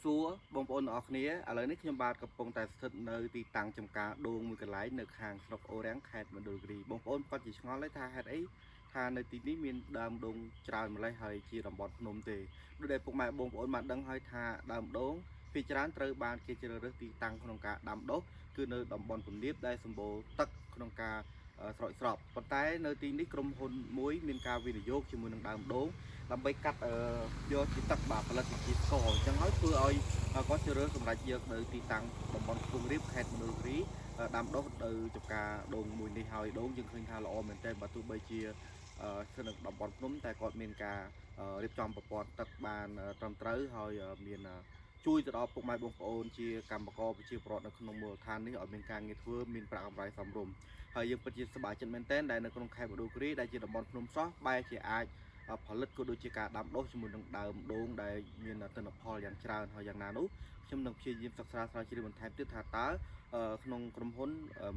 សួរបងប្អូនទាំងអស់គ្នាឥឡូវនេះខ្ញុំបាទកំពុងតែស្ថិតនៅទីតាំងចំការដូងមួយកន្លែងនៅខាងស្រុកអូររាំងខេត្តមណ្ឌលគិរីបងប្អូនគាត់ជាឆ្ងល់ទេថាហេតុអីថានៅទីនេះមានដើមដូងច្រើនម្ល៉េះហើយជាតំបន់ភ្នំទេដូចដែលពុកម៉ែបងប្អូនបានដឹងហើយថាដើមដូងភាគច្រើនត្រូវបានគេជ្រើសរើសទីតាំងក្នុងការដាំដុះគឺនៅតំបន់ទំនាបដែលសម្បូរទឹកក្នុងការស្រោចស្រពប៉ុន្តែនៅទីនេះក្រុមហ៊ុនមួយមានការវិនិយោគជាមួយនឹងដើមដូងដើម្បីកាត់យកជាទឹកបាទផលិតជាស្ករអញ្ចឹងហើយធ្វើឲ្យគាត់ជ្រើសរើសសម្រាប់យកនៅទីតាំងតំបន់ខ្ពង់រាបខេត្តមណ្ឌលគិរីដាំដុះនៅចំការដូងមួយនេះហើយដូងយើងឃើញថាល្អមែនទែនបើទោះបីជាស្ថិតនៅតំបន់ភ្នំតែគាត់មានការរៀបចំប្រព័ន្ធទឹកបានត្រឹមត្រូវហើយមានជួយទៅដល់ពុកម៉ែបងប្អូនជាកម្មករប្រជាពលរដ្ឋនៅក្នុងមូលដ្ឋាននេះឲ្យមានការងារធ្វើមានប្រាក់កម្រៃសមរម្យហើយយើងពិតជាសប្បាយចិត្តមែនទែនដែលនៅក្នុងខេត្តមណ្ឌលគិរីដែលជាតំបន់ភ្នំស្រស់បែរជាអាចផលិតក៏ដូចជាការដាំដុះជាមួយនឹងដើមដូងដែលមានទិន្នផលយ៉ាងច្រើនហើយយ៉ាងណានោះខ្ញុំនឹងព្យាយាមសិក្សាស្រាវជ្រាវបន្ថែមទៀតថាតើក្នុងក្រុមហ៊ុន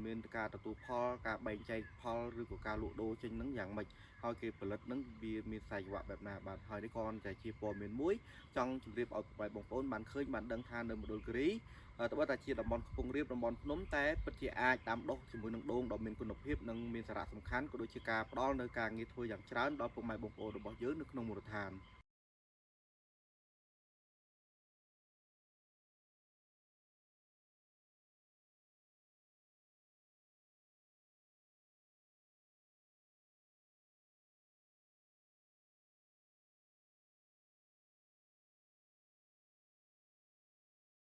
មានការទទួលផលការបែងចែកផលឬក៏ការលក់ដូរចេញនឹងយ៉ាងម៉េចហើយគេផលិតនឹងវាមានខ្សែចង្វាក់បែបណាបាទហើយនេះក៏តែជាព័ត៌មានមួយចង់ជម្រាបឲ្យបងប្អូនបានឃើញបានដឹងថានៅមណ្ឌលគិរីត្បិតតែជាតំបន់ខ្ពង់រាបតំបន់ភ្នំតែពិតជាអាចដាំដុះជាមួយនឹងដូងដ៏មានគុណភាពនិងមានសារៈសំខាន់ក៏ដូចជាការផ្ដល់នៅការងារធ្វើយ៉ាងច្រើនដល់ពុកម៉ែបងប្អូនរបស់យើងនៅក្នុងមូលដ្ឋាន